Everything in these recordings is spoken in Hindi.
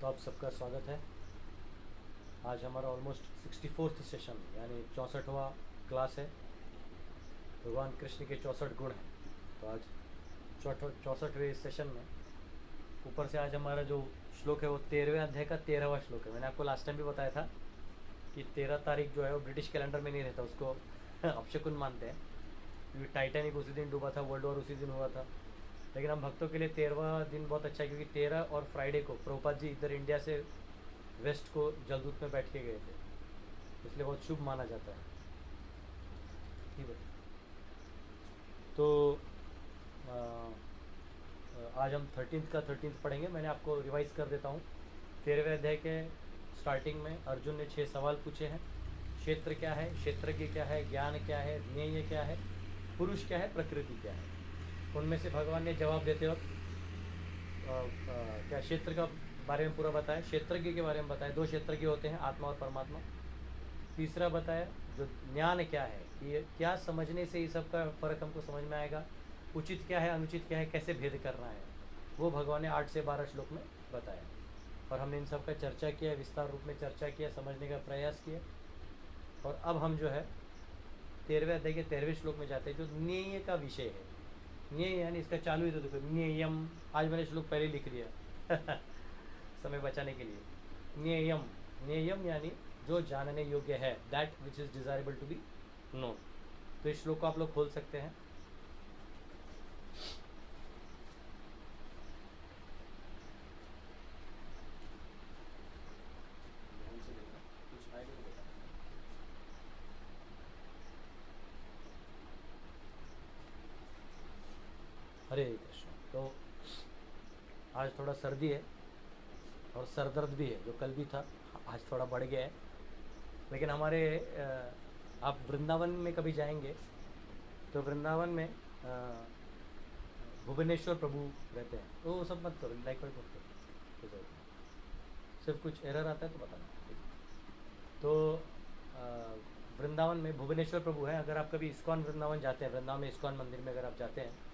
तो आप सबका स्वागत है। आज हमारा ऑलमोस्ट 64th सेशन यानी 64वां क्लास है। भगवान कृष्ण के 64 गुण हैं। तो आज 64वें सेशन में ऊपर से आज हमारा जो श्लोक है वो 13वें अध्याय का 13वां श्लोक है। मैंने आपको लास्ट टाइम भी बताया था कि 13 तारीख जो है वो ब्रिटिश कैलेंडर में नहीं रहता, उसको अपशकुन मानते हैं क्योंकि टाइटैनिक उसी दिन डूबा था, वर्ल्ड वॉर उसी दिन हुआ था। लेकिन हम भक्तों के लिए 13वां दिन बहुत अच्छा है क्योंकि 13 और फ्राइडे को प्रभुपाद जी इधर इंडिया से वेस्ट को जलदूत में बैठ के गए थे, इसलिए बहुत शुभ माना जाता है। ठीक है, तो आज हम 13th पढ़ेंगे। मैंने आपको रिवाइज कर देता हूँ। 13वें अध्याय के स्टार्टिंग में अर्जुन ने 6 सवाल पूछे हैं। क्षेत्र क्या है, क्षेत्रज्ञ क्या है, ज्ञान क्या है, ज्ञेय क्या है, पुरुष क्या है, प्रकृति क्या है। उनमें से भगवान ने जवाब देते वक्त क्या क्षेत्र का बारे में पूरा बताया, क्षेत्रज्ञ के बारे में बताया। 2 क्षेत्रज्ञ होते हैं, आत्मा और परमात्मा। तीसरा बताया जो ज्ञान क्या है, ये क्या समझने से ये सब का फर्क हमको समझ में आएगा, उचित क्या है, अनुचित क्या है, कैसे भेद करना है, वो भगवान ने 8 से 12 श्लोक में बताया। और हमने इन सब का चर्चा किया, विस्तार रूप में चर्चा किया, समझने का प्रयास किया। और अब हम जो है 13वें अध्याय के 13वें श्लोक में जाते हैं जो ज्ञेय का विषय है। ज्ञेय यानी इसका चालू ही तो देखो, ज्ञेयम। आज मैंने श्लोक पहले लिख दिया समय बचाने के लिए। ज्ञेयम, ज्ञेयम यानी जो जानने योग्य है, that which is desirable to be known. तो इस श्लोक को आप लोग खोल सकते हैं। ध्यान से देखना, कुछ आएगा तो बताना। हरे कृष्ण। तो आज थोड़ा सर्दी है और सर दर्द भी है, जो कल भी था आज थोड़ा बढ़ गया है। लेकिन हमारे आप वृंदावन में कभी जाएंगे तो वृंदावन में भुवनेश्वर प्रभु रहते हैं। तो वो सब मत करो, लाइक वाइक मत करो, सिर्फ कुछ एरर आता है तो बताना। तो वृंदावन में भुवनेश्वर प्रभु है। अगर आप कभी इस्कॉन वृंदावन जाते हैं, वृंदावन में इस्कॉन मंदिर में अगर आप जाते हैं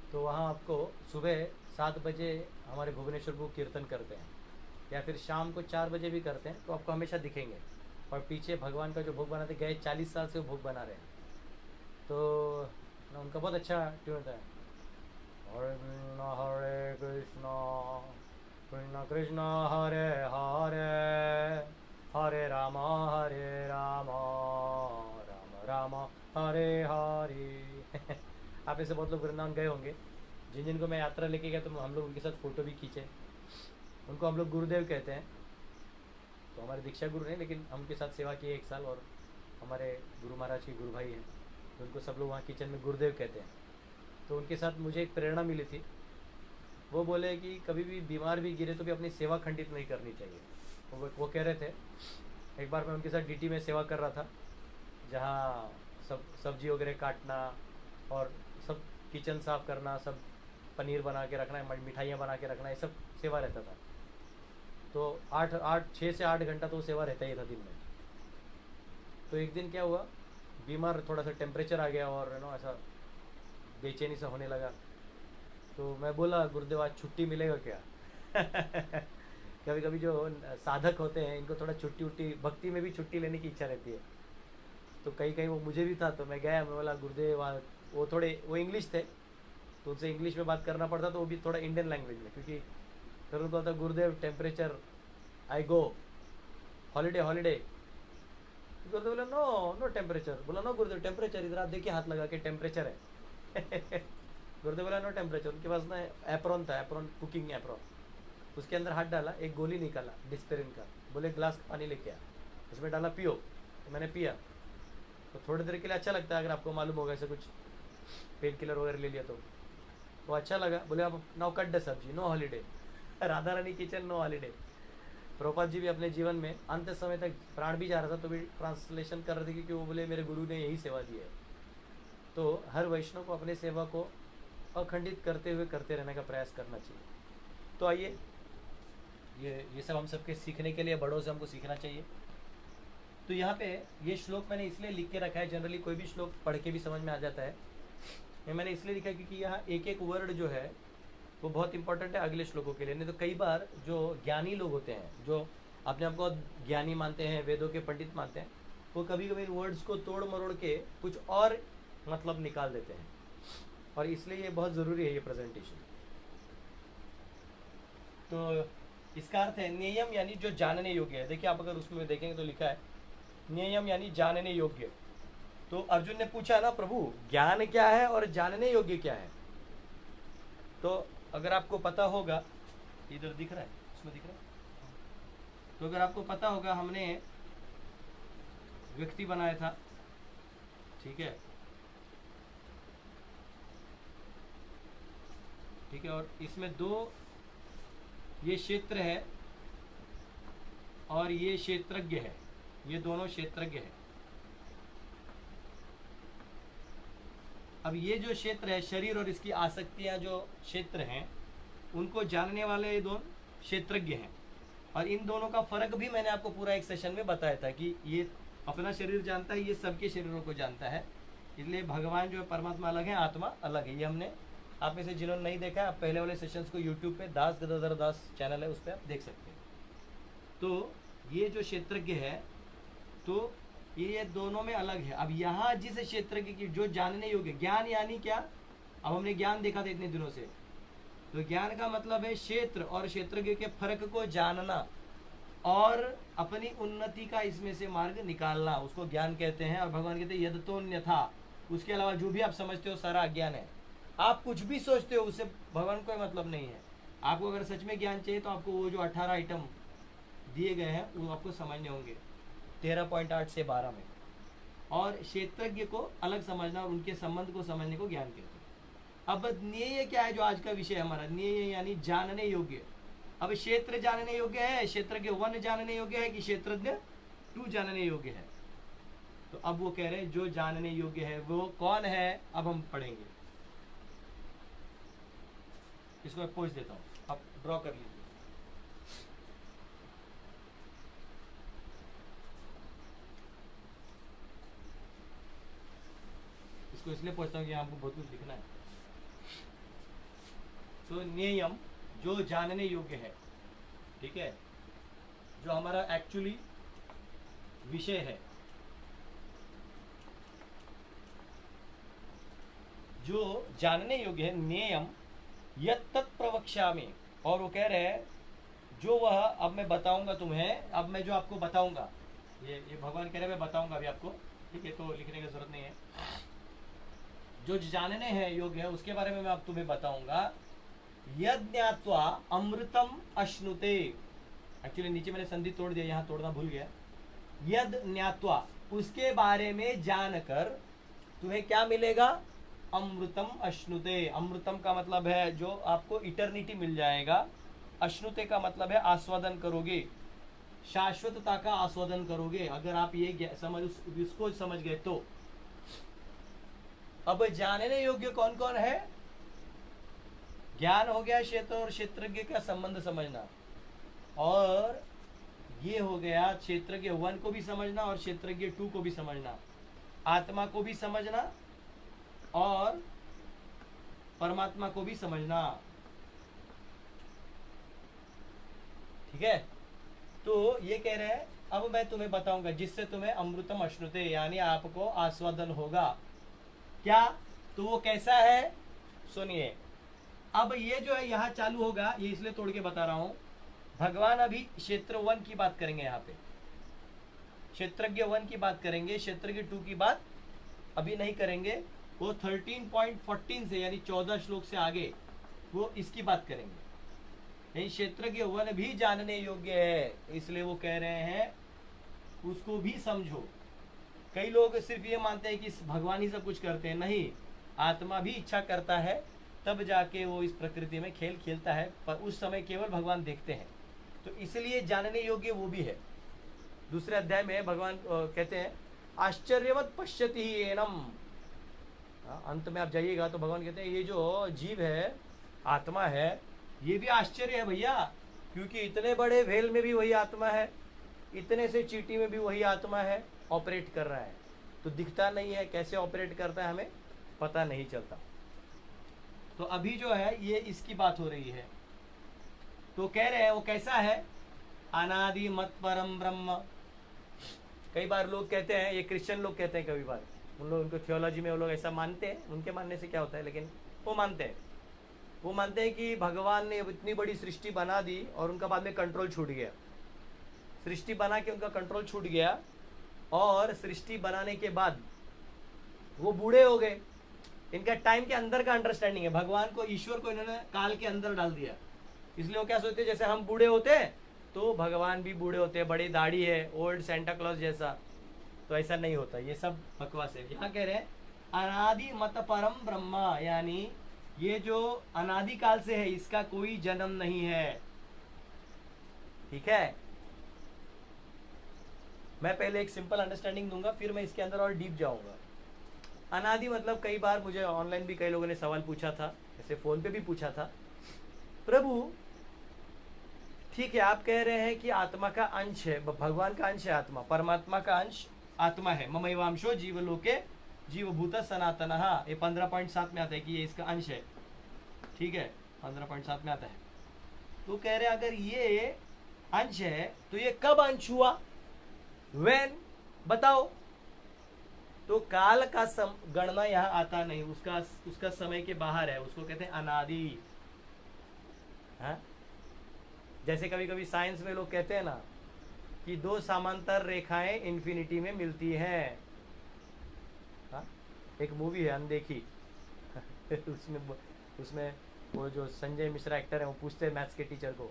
तो वहाँ आपको सुबह 7 बजे हमारे भुवनेश्वर प्रभु कीर्तन करते हैं, या फिर शाम को 4 बजे भी करते हैं, तो आपको हमेशा दिखेंगे। और पीछे भगवान का जो भोग बनाते गए 40 साल से वो भोग बना रहे हैं। तो ना उनका बहुत अच्छा ट्यून होता है, हरे कृष्ण कृष्ण कृष्ण हरे हरे, हरे राम राम राम हरे हरे आप ऐसे बहुत लोग वृंदावन गए होंगे। जिन जिनको मैं यात्रा लेके गया तो हम लोग उनके साथ फ़ोटो भी खींचे। उनको हम लोग गुरुदेव कहते हैं। तो हमारे दीक्षा गुरु हैं, लेकिन हम उनके साथ सेवा किए 1 साल। और हमारे गुरु महाराज के गुरु भाई हैं, तो उनको सब लोग वहाँ किचन में गुरुदेव कहते हैं। तो उनके साथ मुझे एक प्रेरणा मिली थी। वो बोले कि कभी भी बीमार भी गिरे तो भी अपनी सेवा खंडित नहीं करनी चाहिए। वो कह रहे थे। एक बार मैं उनके साथ डीटी में सेवा कर रहा था, जहाँ सब सब्जी वगैरह काटना और सब किचन साफ़ करना, सब पनीर बना के रखना, मिठाइयाँ बना के रखना, ये सब सेवा रहता था। तो 6 से 8 घंटा तो सेवा रहता ही था दिन में। तो एक दिन क्या हुआ, बीमार, थोड़ा सा टेम्परेचर आ गया और ऐसा बेचैनी सा होने लगा। तो मैं बोला गुरुदेव आज छुट्टी मिलेगा क्या कभी कभी जो साधक होते हैं इनको थोड़ा छुट्टी उट्टी, भक्ति में भी छुट्टी लेने की इच्छा रहती है। तो कहीं कहीं वो मुझे भी था, तो मैं गया, मैं बोला गुरुदेव वो थोड़े वो इंग्लिश थे, तो उनसे इंग्लिश में बात करना पड़ता, तो वो भी थोड़ा इंडियन लैंग्वेज में, क्योंकि फिर उनको होता गुरुदेव टेम्परेचर, आई गो हॉलीडे हॉलीडे। गुरुदेव बोला नो नो टेम्परेचर। बोला नो गुरुदेव टेम्परेचर, इधर आप देखिए हाथ लगा के टेम्परेचर है गुरुदेव बोला नो टेम्परेचर। उनके पास ना एप्रॉन था, एप्रॉन कुकिंग एप्रॉन, उसके अंदर हाथ डाला, एक गोली निकाला डिस्पेरिन का, बोले ग्लास पानी लेके आ, उसमें डाला पियो। तो मैंने पिया, तो थोड़ी देर के लिए अच्छा लगता है, अगर आपको मालूम होगा ऐसे कुछ पेन किलर वगैरह ले लिया तो अच्छा लगा। बोले अब नाउ कट द सब्जी, no holiday Radha Rani kitchen no holiday. Prabhupada ji भी अपने जीवन में अंत समय तक प्राण भी जा रहा था तो भी ट्रांसलेशन कर रहे थे, क्योंकि वो बोले मेरे गुरु ने यही सेवा दी है। तो हर वैष्णव को अपने सेवा को अखंडित करते हुए करते रहने का प्रयास करना चाहिए। तो आइए, ये सब हम सबके सीखने के लिए, बड़ों से हमको सीखना चाहिए। तो यहाँ पे ये श्लोक मैंने इसलिए लिख के रखा है, जनरली कोई भी श्लोक पढ़ के भी समझ में आ जाता है। ये मैंने इसलिए लिखा है क्योंकि यहाँ एक एक वर्ड जो है वो बहुत इंपॉर्टेंट है अगले श्लोकों के लिए। नहीं तो कई बार जो ज्ञानी लोग होते हैं, जो अपने आप को ज्ञानी मानते हैं, वेदों के पंडित मानते हैं, वो कभी कभी वर्ड्स को तोड़ मरोड़ के कुछ और मतलब निकाल देते हैं, और इसलिए ये बहुत ज़रूरी है ये प्रेजेंटेशन। तो इसका अर्थ है नियम यानी जो जानने योग्य है। देखिए आप अगर उसमें देखेंगे तो लिखा है नियम यानी जानने योग्य। तो अर्जुन ने पूछा ना प्रभु ज्ञान क्या है और जानने योग्य क्या है? तो अगर आपको पता होगा, इधर दिख रहा है, उसमें दिख रहा है, तो अगर आपको पता होगा हमने व्यक्ति बनाया था, ठीक है, ठीक है, और इसमें दो ये क्षेत्र है और ये क्षेत्रज्ञ है, ये दोनों क्षेत्रज्ञ है। अब ये जो क्षेत्र है शरीर और इसकी आसक्तियां जो क्षेत्र हैं उनको जानने वाले ये दोनों क्षेत्रज्ञ हैं। और इन दोनों का फर्क भी मैंने आपको पूरा एक सेशन में बताया था कि ये अपना शरीर जानता है, ये सबके शरीरों को जानता है। इसलिए भगवान जो है परमात्मा अलग है, आत्मा अलग है। ये हमने आप में से जिन्होंने नहीं देखा है, आप पहले वाले सेशंस को यूट्यूब पे दास गदाधर दास चैनल है, उस पर आप देख सकते हैं। तो ये जो क्षेत्रज्ञ है तो ये दोनों में अलग है। अब यहाँ जिस क्षेत्रज्ञ की जो जानने योग्य, ज्ञान यानी क्या, अब हमने ज्ञान देखा था इतने दिनों से, तो ज्ञान का मतलब है क्षेत्र और क्षेत्रज्ञ के फर्क को जानना और अपनी उन्नति का इसमें से मार्ग निकालना, उसको ज्ञान कहते हैं। और भगवान कहते हैं यदतोन्यथा, उसके अलावा जो भी आप समझते हो सारा अज्ञान है। आप कुछ भी सोचते हो उससे भगवान को कोई मतलब नहीं है। आपको अगर सच में ज्ञान चाहिए तो आपको वो जो 18 आइटम दिए गए हैं वो आपको समझने होंगे 13.8 से 12 में। और क्षेत्रज्ञ को अलग समझना और उनके संबंध को समझने को ज्ञान कहते हैं। अब न्याय क्या है जो आज का विषय हमारा, न्याय यानी जानने योग्य। अब क्षेत्र जानने योग्य है, क्षेत्रज्ञ 1 जानने योग्य है कि क्षेत्रज्ञ 2 जानने योग्य है? तो अब वो कह रहे हैं जो जानने योग्य है वो कौन है, अब हम पढ़ेंगे। इसको मैं पोस्ट देता हूँ, आप ड्रॉ कर लीजिए। इसको इसलिए पूछता हूँ कि आपको बहुत कुछ लिखना है। तो नियम जो जानने योग्य है, ठीक है, जो हमारा एक्चुअली विषय है, जो जानने योग्य है, नियम यत् प्रवक्ष्यामि। और वो कह रहे हैं जो वह अब मैं बताऊंगा तुम्हें, अब मैं जो आपको बताऊंगा, ये भगवान कह रहे हैं मैं बताऊंगा अभी आपको, ठीक है, तो लिखने की जरूरत नहीं है। जो जानने हैं योग्य है उसके बारे में मैं अब तुम्हें बताऊंगा। यद ज्ञात्वा अमृतम अश्नुते, एक्चुअली नीचे मैंने संधि तोड़ दिया, यहाँ तोड़ना भूल गया। यद ज्ञात्वा, उसके बारे में जानकर तुम्हें क्या मिलेगा, अमृतम अश्नुते। अमृतम का मतलब है जो आपको इटर्निटी मिल जाएगा। अश्नुते का मतलब है आस्वादन करोगे, शाश्वतता का आस्वादन करोगे, अगर आप ये इसको समझ गए तो। अब जानने योग्य कौन कौन है? ज्ञान हो गया क्षेत्र और क्षेत्रज्ञ का संबंध समझना, और ये हो गया क्षेत्रज्ञ 1 को भी समझना और क्षेत्रज्ञ 2 को भी समझना, आत्मा को भी समझना और परमात्मा को भी समझना, ठीक है। तो ये कह रहे हैं अब मैं तुम्हें बताऊंगा जिससे तुम्हें अमृतम अश्नुते यानी आपको आस्वादन होगा। क्या? तो वो कैसा है सुनिए। अब ये जो है यहाँ चालू होगा, ये इसलिए तोड़ के बता रहा हूं। भगवान अभी क्षेत्र 1 की बात करेंगे, यहाँ पे क्षेत्रज्ञ 1 की बात करेंगे, क्षेत्रज्ञ 2 की बात अभी नहीं करेंगे। वो 13.14 से यानी 14 श्लोक से आगे वो इसकी बात करेंगे। यही क्षेत्रज्ञ 1 भी जानने योग्य है, इसलिए वो कह रहे हैं उसको भी समझो। कई लोग सिर्फ ये मानते हैं कि भगवान ही सब कुछ करते हैं, नहीं, आत्मा भी इच्छा करता है तब जाके वो इस प्रकृति में खेल खेलता है, पर उस समय केवल भगवान देखते हैं। तो इसलिए जानने योग्य वो भी है। दूसरे अध्याय में भगवान कहते हैं आश्चर्यवत पश्यति ही एनम। अंत में आप जाइएगा तो भगवान कहते हैं ये जो जीव है, आत्मा है, ये भी आश्चर्य है भैया, क्योंकि इतने बड़े वेल में भी वही आत्मा है, इतने से चींटी में भी वही आत्मा है, ऑपरेट कर रहा है। तो दिखता नहीं है, कैसे ऑपरेट करता है हमें पता नहीं चलता। तो अभी जो है ये इसकी बात हो रही है। तो कह रहे हैं वो कैसा है, अनादि मत परम ब्रह्म। कई बार लोग कहते हैं, ये क्रिश्चियन लोग कहते हैं, कई बार उन लोग, उनको थियोलॉजी में वो लोग ऐसा मानते हैं, उनके मानने से क्या होता है, लेकिन वो मानते हैं कि भगवान ने इतनी बड़ी सृष्टि बना दी और उनका बाद में कंट्रोल छूट गया। सृष्टि बना के उनका कंट्रोल छूट गया और सृष्टि बनाने के बाद वो बूढ़े हो गए। इनका टाइम के अंदर का अंडरस्टैंडिंग है, भगवान को, ईश्वर को इन्होंने काल के अंदर डाल दिया। इसलिए वो क्या सोचते हैं, जैसे हम बूढ़े होते हैं तो भगवान भी बूढ़े होते हैं, बड़ी दाढ़ी है, ओल्ड सेंटा क्लॉज जैसा। तो ऐसा नहीं होता, ये सब बकवास है। यहाँ कह रहे हैं अनादि मत परम ब्रह्मा, यानी ये जो अनादि काल से है इसका कोई जन्म नहीं है। ठीक है, मैं पहले एक सिंपल अंडरस्टैंडिंग दूंगा, फिर मैं इसके अंदर और डीप जाऊंगा। अनादि मतलब, कई बार मुझे ऑनलाइन भी कई लोगों ने सवाल पूछा था, ऐसे फोन पे भी पूछा था, प्रभु ठीक है आप कह रहे हैं कि आत्मा का अंश है, भगवान का अंश है आत्मा, परमात्मा का अंश आत्मा है, ममैवांशो जीवलोके जीवभूत सनातन। हाँ, ये 15.7 में आता है कि ये इसका अंश है। ठीक है, 15.7 में आता है। तो कह रहे अगर ये अंश है तो ये कब अंश हुआ, व्हेन, बताओ। तो काल का गणना यहाँ आता नहीं, उसका समय के बाहर है, उसको कहते हैं अनादि। हाँ, जैसे कभी कभी साइंस में लोग कहते हैं ना कि दो समांतर रेखाएं इन्फिनिटी में मिलती हैं। हाँ, एक मूवी है अनदेखी उसमें वो जो संजय मिश्रा एक्टर है, वो पूछते हैं मैथ्स के टीचर को,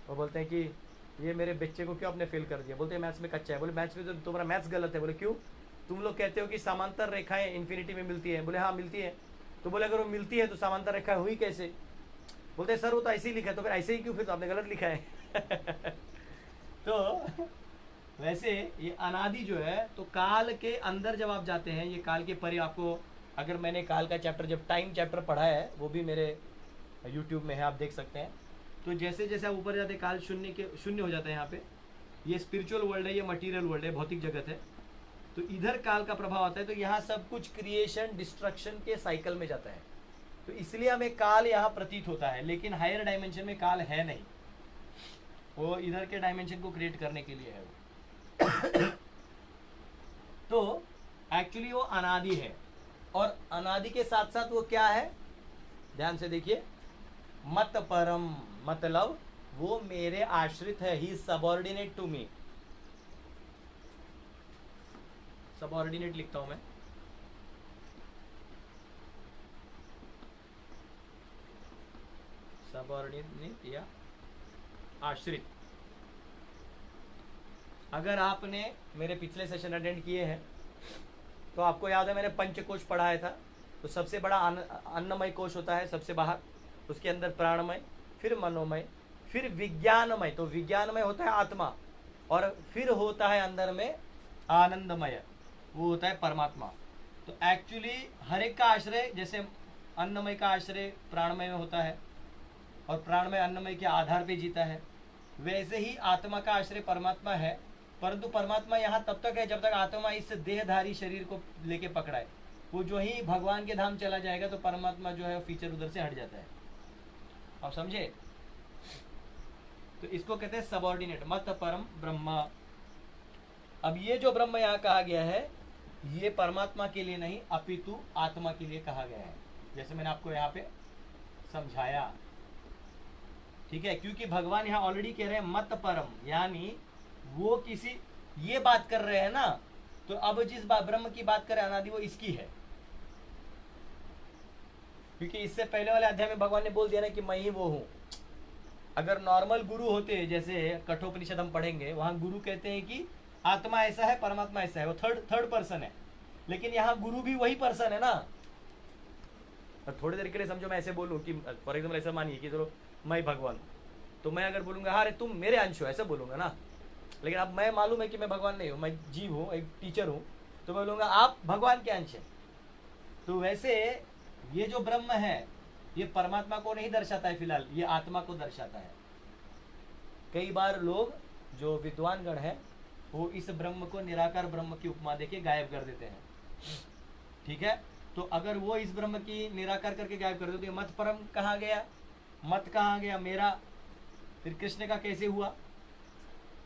वो बोलते हैं कि ये मेरे बच्चे को क्यों आपने फेल कर दिया, बोलते हैं मैथ्स में कच्चा है। बोले मैथ्स में तो तुम्हारा मैथ्स गलत है। बोले क्यों, तुम लोग कहते हो कि समांतर रेखाएं इन्फिनिटी में मिलती है। बोले हाँ मिलती है। तो बोले अगर वो मिलती है तो समांतर रेखाएं हुई कैसे। बोलते हैं सर वो तो ऐसे ही लिखा है। तो फिर ऐसे ही क्यों, फिर तो आपने गलत लिखा है तो वैसे ये अनादि जो है, तो काल के अंदर जब आप जाते हैं, ये काल के परे, आपको अगर मैंने काल का चैप्टर, जब टाइम चैप्टर पढ़ा है, वो भी मेरे यूट्यूब में है, आप देख सकते हैं। तो जैसे जैसे आप ऊपर जाते हैं काल शून्य हो जाता है। यहाँ पे ये स्पिरिचुअल वर्ल्ड है, ये मटीरियल वर्ल्ड है, भौतिक जगत है। तो इधर काल का प्रभाव आता है, तो यहाँ सब कुछ क्रिएशन डिस्ट्रक्शन के साइकिल में जाता है। तो इसलिए हमें काल यहाँ प्रतीत होता है, लेकिन हायर डायमेंशन में काल है नहीं, वो इधर के डायमेंशन को क्रिएट करने के लिए है वो तो एक्चुअली वो अनादि है, और अनादि के साथ साथ वो क्या है, ध्यान से देखिए, मत परम, मतलब वो मेरे आश्रित है, ही सबऑर्डिनेट टू मी। सबऑर्डिनेट लिखता हूं मैं, सबऑर्डिनेट या आश्रित। अगर आपने मेरे पिछले सेशन अटेंड किए हैं तो आपको याद है मैंने पंचकोश पढ़ाया था। तो सबसे बड़ा अन्नमय कोश होता है सबसे बाहर, उसके अंदर प्राणमय, फिर मनोमय, फिर विज्ञानमय। तो विज्ञानमय होता है आत्मा, और फिर होता है अंदर में आनंदमय, वो होता है परमात्मा। तो एक्चुअली हर एक का आश्रय, जैसे अन्नमय का आश्रय प्राणमय में होता है और प्राणमय अन्नमय के आधार पे जीता है, वैसे ही आत्मा का आश्रय परमात्मा है। परंतु परमात्मा यहाँ तब तक है जब तक आत्मा इस देहधारी शरीर को लेके पकड़ा है। वो जो ही भगवान के धाम चला जाएगा तो परमात्मा जो है फीचर उधर से हट जाता है। आप समझे? तो इसको कहते हैं सबऑर्डिनेट, मत परम ब्रह्मा। अब ये जो ब्रह्म यहाँ कहा गया है, ये परमात्मा के लिए नहीं अपितु आत्मा के लिए कहा गया है, जैसे मैंने आपको यहाँ पे समझाया। ठीक है, क्योंकि भगवान यहाँ ऑलरेडी कह रहे हैं मत परम, यानी वो किसी, ये बात कर रहे हैं ना, तो अब जिस ब्रह्म की बात करें अनादि, वो इसकी है। क्योंकि इससे पहले वाले अध्याय में भगवान ने बोल दिया ना कि मैं ही वो हूं। अगर नॉर्मल गुरु होते, जैसे कठोपनिषद हम पढ़ेंगे, वहां गुरु कहते हैं कि आत्मा ऐसा है, परमात्मा ऐसा है, वो थर्ड पर्सन है। लेकिन यहाँ गुरु भी वही पर्सन है ना। थोड़ी देर के लिए समझो, मैं ऐसे बोलूं कि फॉर एग्जाम्पल ऐसा मानिए कि चलो मैं भगवान, तो मैं अगर बोलूंगा हाँ रे तुम मेरे अंश हो, ऐसा बोलूंगा ना। लेकिन अब मैं मालूम है कि मैं भगवान नहीं हूँ, मैं जीव हूँ, एक टीचर हूँ, तो मैं बोलूंगा आप भगवान के अंश हैं। तो वैसे ये जो ब्रह्म है, ये परमात्मा को नहीं दर्शाता है, फिलहाल ये आत्मा को दर्शाता है। कई बार लोग जो विद्वान गण है वो इस ब्रह्म को निराकार ब्रह्म की उपमा देके गायब कर देते हैं। ठीक है, तो अगर वो इस ब्रह्म की निराकार करके गायब कर दे तो ये मत परम कहाँ गया, मत कहाँ गया मेरा, फिर कृष्ण का कैसे हुआ,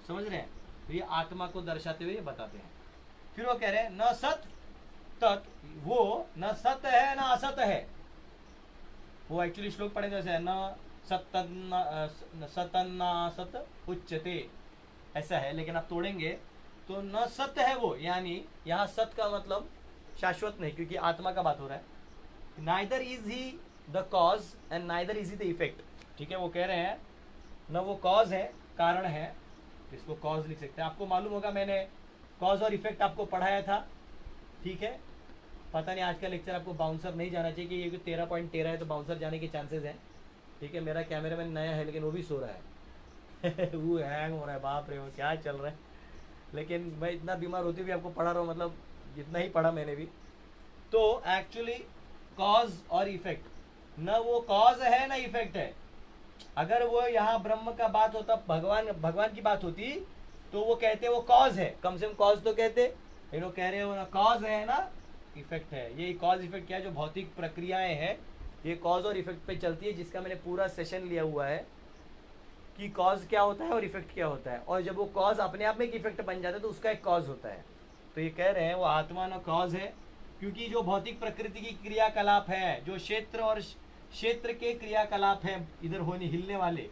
समझ रहे हैं? तो ये आत्मा को दर्शाते हुए ये बताते हैं। फिर वो कह रहे हैं न सत तत्, वो न सत है न असत है। वो एक्चुअली श्लोक पढ़े जैसे न सतन्ना सत उच्चते ऐसा है, लेकिन आप तोड़ेंगे तो न सत है वो, यानी यहाँ सत का मतलब शाश्वत नहीं, क्योंकि आत्मा का बात हो रहा है। Neither is he the cause and neither is he the effect. ठीक है, वो कह रहे हैं न वो कॉज है, कारण है, इसको कॉज लिख सकते हैं। आपको मालूम होगा मैंने कॉज और इफेक्ट आपको पढ़ाया था, ठीक है। पता नहीं आज का लेक्चर आपको बाउंसर नहीं जाना चाहिए कि ये 13.13 है तो बाउंसर जाने के चांसेस हैं, ठीक है। मेरा कैमरा मैन नया है लेकिन वो भी सो रहा है वो हैंग हो रहा है, बाप रे वो क्या चल रहा है। लेकिन मैं इतना बीमार होते भी आपको पढ़ा रहा हूँ, मतलब जितना ही पढ़ा मैंने भी। तो एक्चुअली कॉज और इफेक्ट, न वो कॉज है न इफेक्ट है। अगर वो यहाँ ब्रह्म का बात होता, भगवान की बात होती तो वो कहते वो कॉज है, कम से कम कॉज तो कहते। लेकिन वो कह रहे हो ना कॉज है ना इफेक्ट है। ये कॉज इफेक्ट क्या है, जो भौतिक प्रक्रियाएं हैं ये कॉज और इफेक्ट पे चलती है, जिसका मैंने पूरा सेशन लिया हुआ है कि कॉज क्या होता है और इफेक्ट क्या होता है। और जब वो कॉज अपने आप में एक इफेक्ट बन जाता है तो उसका एक कॉज होता है। तो ये कह रहे हैं वो आत्मा ना कॉज है, क्योंकि जो भौतिक प्रकृति की क्रियाकलाप है, जो क्षेत्र के क्रियाकलाप है इधर होने हिलने वाले,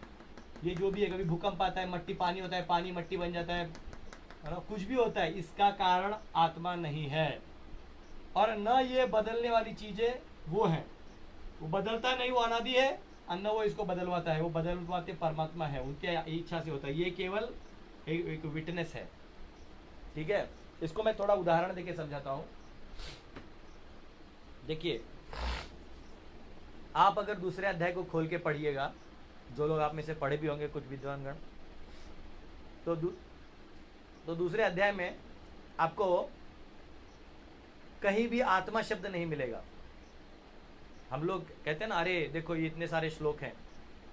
ये जो भी है, कभी भूकंप आता है, मट्टी पानी होता है, पानी मट्टी बन जाता है ना, कुछ भी होता है, इसका कारण आत्मा नहीं है। और न ये बदलने वाली चीजें वो है, वो बदलता नहीं, वो अनादि है, और न वो इसको बदलवाता है, वो बदलवाते परमात्मा है, उनके इच्छा से होता है। ये केवल एक विटनेस है, ठीक है। इसको मैं थोड़ा उदाहरण देके समझाता हूं। देखिए, आप अगर दूसरे अध्याय को खोल के पढ़िएगा, जो लोग आप में से पढ़े भी होंगे कुछ विद्वानगण, तो दूसरे अध्याय में आपको कहीं भी आत्मा शब्द नहीं मिलेगा। हम लोग कहते हैं ना, अरे देखो ये इतने सारे श्लोक हैं।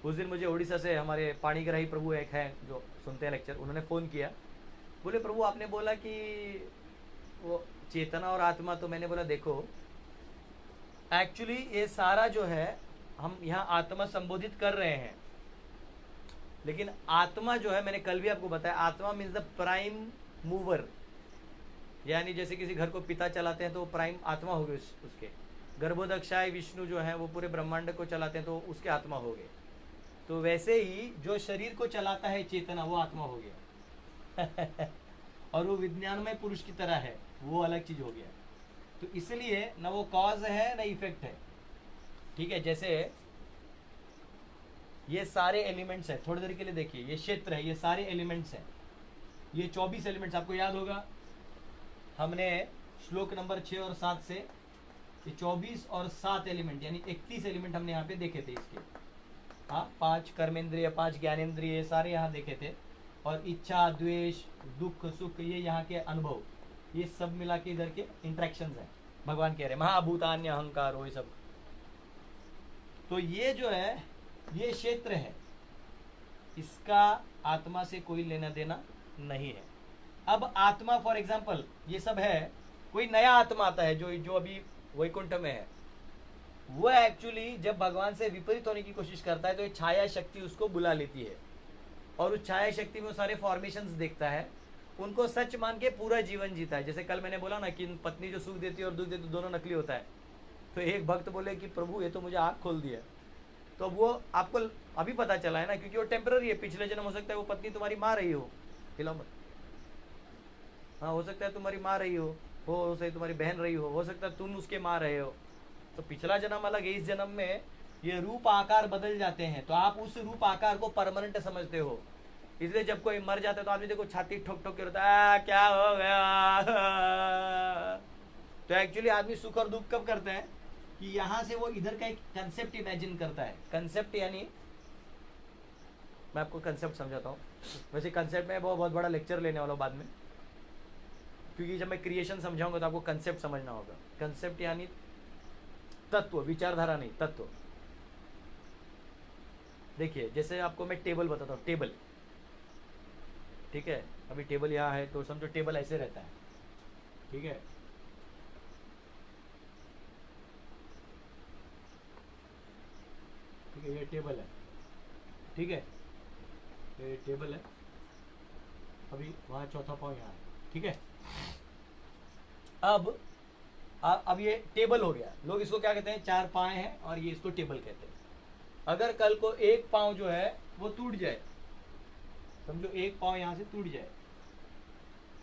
उस दिन मुझे उड़ीसा से हमारे पाणिग्राही प्रभु एक हैं जो सुनते हैं लेक्चर, उन्होंने फ़ोन किया, बोले प्रभु आपने बोला कि वो चेतना और आत्मा, तो मैंने बोला देखो एक्चुअली ये सारा जो है हम यहाँ आत्मा संबोधित कर रहे हैं, लेकिन आत्मा जो है, मैंने कल भी आपको बताया, आत्मा मीन्स द प्राइम मूवर। यानी जैसे किसी घर को पिता चलाते हैं तो वो प्राइम आत्मा हो गई उसके। गर्भोदक्षाय विष्णु जो है वो पूरे ब्रह्मांड को चलाते हैं तो उसके आत्मा हो गए। तो वैसे ही जो शरीर को चलाता है चेतना, वो आत्मा हो गया और वो विज्ञानमय पुरुष की तरह है, वो अलग चीज हो गया। तो इसलिए न वो कॉज है न इफेक्ट है, ठीक है। जैसे ये सारे एलिमेंट्स हैं, थोड़ी देर के लिए देखिए, ये क्षेत्र है, ये सारे एलिमेंट्स हैं, ये 24 एलिमेंट्स। आपको याद होगा हमने श्लोक नंबर 6 और 7 से ये 24 और 7 एलिमेंट यानी 31 एलिमेंट हमने यहाँ पे देखे थे इसके। हाँ, 5 कर्मेंद्रिय, 5 ज्ञानेंद्रिय, सारे यहाँ देखे थे। और इच्छा, द्वेष, दुख, सुख, ये यहाँ के अनुभव, ये सब मिला के इधर के इंट्रैक्शंस हैं। भगवान कह रहे हैं महाभूतान्य अहंकार हो, ये सब। तो ये जो है ये क्षेत्र है, इसका आत्मा से कोई लेना देना नहीं है। अब आत्मा फॉर एग्जाम्पल ये सब है, कोई नया आत्मा आता है जो अभी वैकुंठ में है, वो एक्चुअली जब भगवान से विपरीत होने की कोशिश करता है तो ये छाया शक्ति उसको बुला लेती है, और उस छाया शक्ति में वो सारे फॉर्मेशंस देखता है, उनको सच मान के पूरा जीवन जीता है। जैसे कल मैंने बोला ना कि पत्नी जो सुख देती है और दुख देती है दोनों नकली होता है। तो एक भक्त बोले कि प्रभु ये तो मुझे आँख खोल दिया। तो वो आपको अभी पता चला है ना, क्योंकि वो टेम्पररी है। पिछले जन्म हो सकता है वो पत्नी तुम्हारी माँ रही हो, हाँ हो सकता है तुम्हारी माँ रही हो सकता है तुम्हारी बहन रही हो सकता है तुम उसके माँ रहे हो। तो पिछला जन्म अलग है, इस जन्म में ये रूप आकार बदल जाते हैं, तो आप उस रूप आकार को परमानेंट समझते हो। इसलिए जब कोई मर जाता है तो आदमी देखो छाती ठोक ठोक के रोता है, क्या हो गया। तो एक्चुअली आदमी सुख और दुख कब करता है कि यहाँ से वो इधर का एक कंसेप्ट इमेजिन करता है। कंसेप्ट यानी, मैं आपको कंसेप्ट समझाता हूँ। वैसे कंसेप्ट में बहुत बड़ा लेक्चर लेने वाला हूँ बाद में, क्योंकि जब मैं क्रिएशन समझाऊंगा तो आपको कंसेप्ट समझना होगा। कंसेप्ट यानी तत्व, विचारधारा नहीं, तत्व। देखिए जैसे आपको मैं टेबल बताता हूँ, टेबल, ठीक है। अभी टेबल यहाँ है तो समझो टेबल ऐसे रहता है, ठीक है। ये टेबल है, ठीक है, ये टेबल है, अभी वहाँ चौथा पाँव यहाँ है, ठीक है। अब ये टेबल हो गया, लोग इसको क्या कहते हैं, चार पाँव हैं और ये इसको टेबल कहते हैं। अगर कल को एक पाँव जो है वो टूट जाए, समझो एक पाँव यहाँ से टूट जाए,